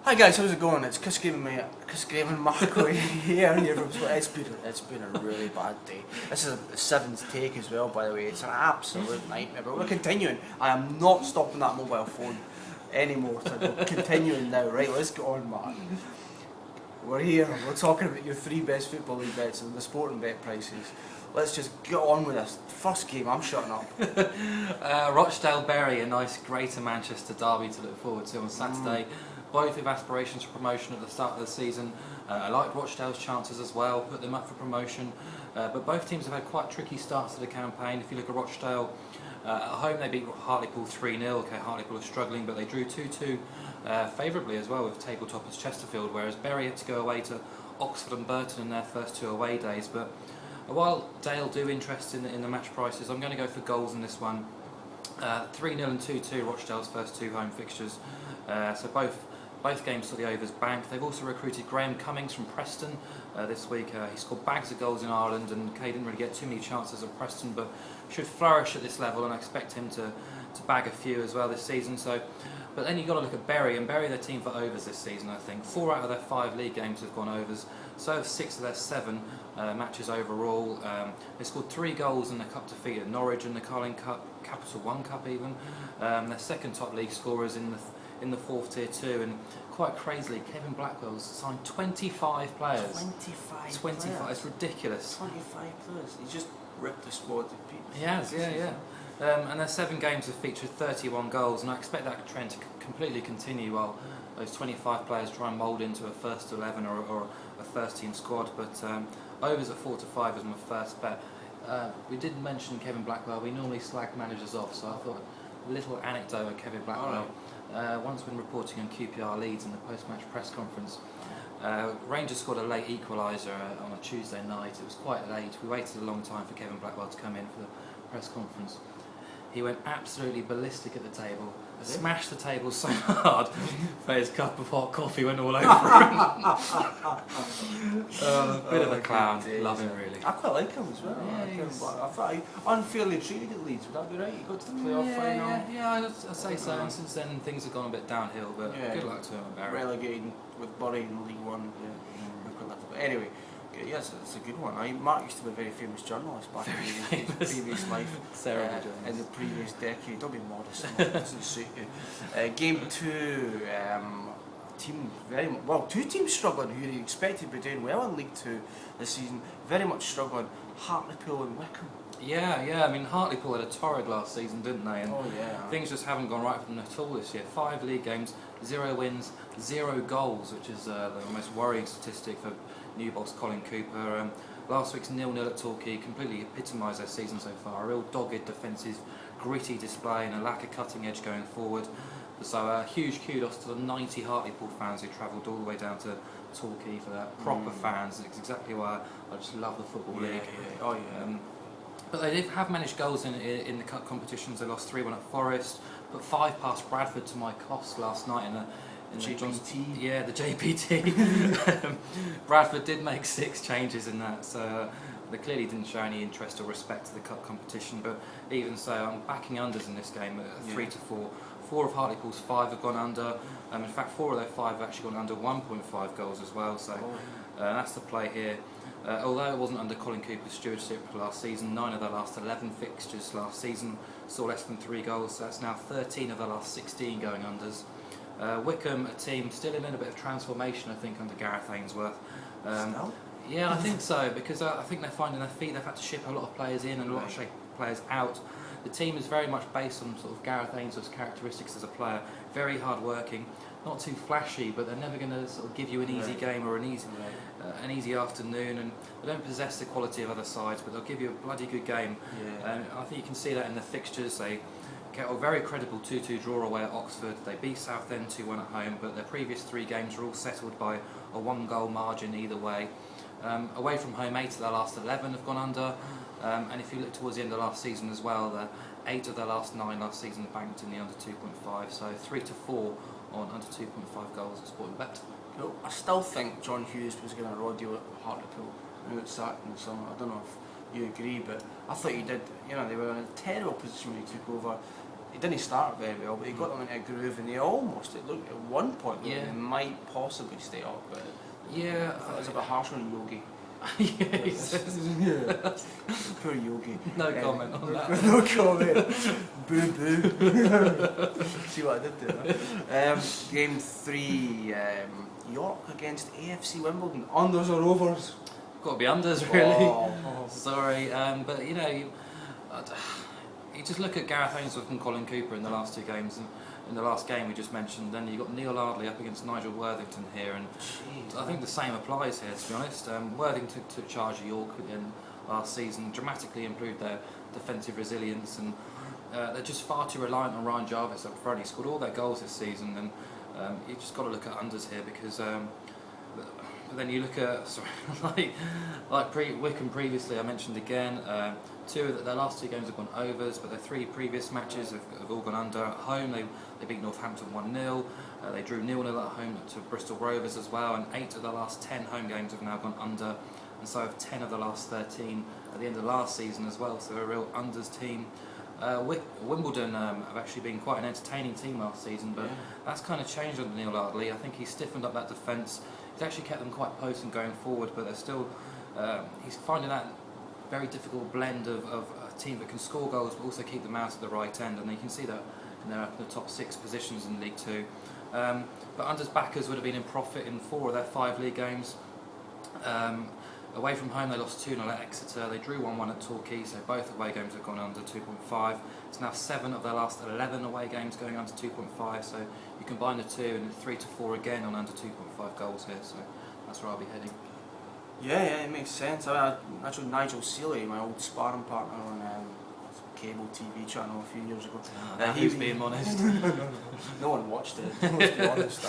Hi guys, how's it going? It's Chris Graham Marco here. It's been a really bad day. This is the seventh take as well, by the way. It's an absolute nightmare. But we're continuing. I am not stopping that mobile phone anymore. So we're continuing now. Right, let's get on, Mark. We're here. We're talking about your three best football league bets and the sporting bet prices. Let's just get on with this. First game, I'm shutting up. Rochdale-Bury, a nice Greater Manchester derby to look forward to on Saturday. Both with aspirations for promotion at the start of the season. I like Rochdale's chances as well, put them up for promotion. But both teams have had quite tricky starts to the campaign. If you look at Rochdale, at home they beat Hartlepool 3-0. Okay, Hartlepool are struggling, but they drew 2-2 favourably as well with tabletoppers Chesterfield, whereas Bury had to go away to Oxford and Burton in their first two away days. But while Dale do interest in the match prices, I'm going to go for goals in this one. 3-0 and 2-2, Rochdale's first two home fixtures. So both games saw the overs banked. They've also recruited Graham Cummings from Preston this week. He scored bags of goals in Ireland, and Kay didn't really get too many chances at Preston, but should flourish at this level, and I expect him to bag a few as well this season. But then you've got to look at Bury, and Bury are their team for overs this season, I think. 4 out of their 5 league games have gone overs, so have 6 of their 7 matches overall. They scored 3 goals in the cup defeat at Norwich in the Carling Cup, Capital One Cup even. Their second top league scorers in the 4th tier too, and quite crazily, Kevin Blackwell's signed 25 players. 25. It's ridiculous. 25 players. He just ripped the squad to pieces. He has, yeah. And their 7 games have featured 31 goals, and I expect that trend to completely continue while those 25 players try and mould into a first 11 or a first team squad. But overs at 4 to 5 is my first bet. We didn't mention Kevin Blackwell. We normally slag managers off, so I thought a little anecdote on Kevin Blackwell. Once when reporting on QPR Leeds in the post-match press conference, Rangers scored a late equaliser on a Tuesday night. It was quite late. We waited a long time for Kevin Blackwell to come in for the press conference. He went absolutely ballistic at the table, smashed the table so hard that his cup of hot coffee went all over him. Bit of a clown. Love him, really. I quite like him as well. Yeah, I thought he unfairly treated at Leeds. Would that be right? He got to the playoff final. Yeah, I'd say so. And since then, things have gone a bit downhill. But good luck to him at Bury. Relegated with Bury in League One. But anyway, yes, it's a good one. Mark used to be a very famous journalist back in his previous life. Sarah in the previous decade. Don't be modest. It doesn't suit you. Game 2. Team two teams struggling who you expected to be doing well in League 2 this season, very much struggling. Hartlepool and Wycombe. Yeah. I mean, Hartlepool had a torrid last season, didn't they? And things just haven't gone right for them at all this year. 5 league games, 0 wins, 0 goals, which is the most worrying statistic for new boss Colin Cooper. Last week's 0-0 at Torquay completely epitomised their season so far. A real dogged defensive, gritty display and a lack of cutting edge going forward. So huge kudos to the 90 Hartlepool fans who travelled all the way down to Torquay for that. Proper fans. It's exactly why I just love the Football League. But they did have managed goals in the cup competitions. They lost 3-1 at Forest, put 5 past Bradford to my cost last night in the JPT. The JPT. Bradford did make 6 changes in that, so they clearly didn't show any interest or respect to the cup competition. But even so, I'm backing unders in this game at 3 to 4. 4 of Hartlepool's 5 have gone under. In fact, 4 of their 5 have actually gone under 1.5 goals as well. So that's the play here. Although it wasn't under Colin Cooper's stewardship last season, 9 of their last 11 fixtures last season saw less than 3 goals. So that's now 13 of their last 16 going unders. Wycombe, a team still in a bit of transformation, I think, under Gareth Ainsworth. Yeah, I think so, because I think they're finding their feet. They've had to ship a lot of players in and a lot of players out. The team is very much based on sort of Gareth Ainsworth's characteristics as a player. Very hard working, not too flashy, but they're never going to sort of give you an easy game or an easy afternoon. And they don't possess the quality of other sides, but they'll give you a bloody good game. I think you can see that in the fixtures. They get a very credible 2-2 draw away at Oxford. They beat Southend 2-1 at home, but their previous 3 games were all settled by a 1-goal margin either way. Away from home, 8 of their last 11 have gone under. And if you look towards the end of last season as well, 8 of their last 9 last season banked in the under 2.5, so 3 to 4 on under 2.5 goals at Sporting Bet. Well, I still think John Hughes was going to raw deal at Hartlepool when it sacked in the summer. I don't know if you agree, but I thought he did. They were in a terrible position when he took over. he didn't start very well, but he got them into a groove, and they almost, it looked at one point, Yeah. they might possibly stay up, but Yeah, I thought it was a bit harsh on Yogi. yeah, he says, Poor Yogi. no comment on that. No comment. Boo boo. See what I did there? Game 3, York against AFC Wimbledon. Unders or overs? Got to be unders, really. Oh. Sorry, but you just look at Gareth Ainsworth and Colin Cooper in the last 2 games, and in the last game we just mentioned, then you got Neil Ardley up against Nigel Worthington here, and Jeez, I think the same applies here, to be honest. Worthington took charge of York in last season, dramatically improved their defensive resilience, and they're just far too reliant on Ryan Jarvis up front. He scored all their goals this season, and you just got to look at unders here because. But then you look at Wycombe previously. I mentioned again. 2 of their last 2 games have gone overs, but their 3 previous matches have all gone under. At home, they beat Northampton 1-0. They drew 0-0 at home to Bristol Rovers as well, and 8 of the last 10 home games have now gone under, and so have 10 of the last 13 at the end of last season as well. So they're a real unders team. Wimbledon have actually been quite an entertaining team last season, but that's kind of changed under Neil Ardley. I think he's stiffened up that defence. He's actually kept them quite potent going forward, but they're still. He's finding that very difficult blend of a team that can score goals but also keep them out at the right end, and you can see that they're up in the top 6 positions in League 2. But unders backers would have been in profit in 4 of their 5 league games. Away from home, they lost 2-0 at Exeter. They drew 1-1 at Torquay, so both away games have gone under 2.5. It's now 7 of their last 11 away games going under 2.5, so you combine the 2 and 3 to 4 again on under 2.5 goals here, so that's where I'll be heading. Yeah, it makes sense. Actually, Nigel Seeley, my old sparring partner on cable TV channel a few years ago. He was being honest. No one watched it, let's be honest.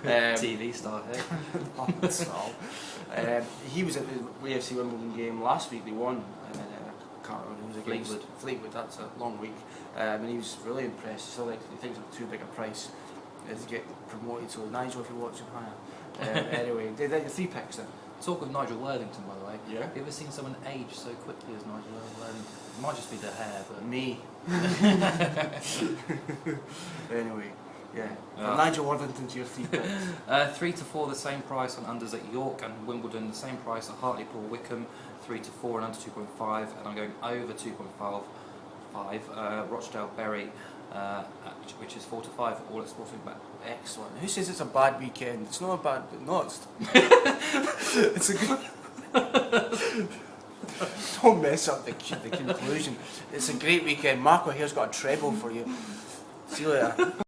TV star here. He was at the AFC Wimbledon game last week. They won, and then I can't remember who was against. Fleetwood. That's a long week, and he was really impressed. So he thinks it's too big a price to get promoted. So Nigel, if you're watching, hi. Anyway, they did 3 picks then. Talk of Nigel Worthington, by the way. Yeah. Have you ever seen someone age so quickly as Nigel Worthington? It might just be the hair, but Me. Anyway, yeah. From Nigel Worthington to your 3 picks. 3 to 4, the same price on unders at York and Wimbledon, the same price at Hartlepool, Wycombe, 3 to 4 and under 2.5, and I'm going over 2.5. Rochdale, Bury, which is 4 to 5, all at Sporting Bet. Excellent. Who says it's a bad weekend? It's not a bad. No, it's. It's a good. Don't mess up the conclusion. It's a great weekend. Marco here's got a treble for you. See you later.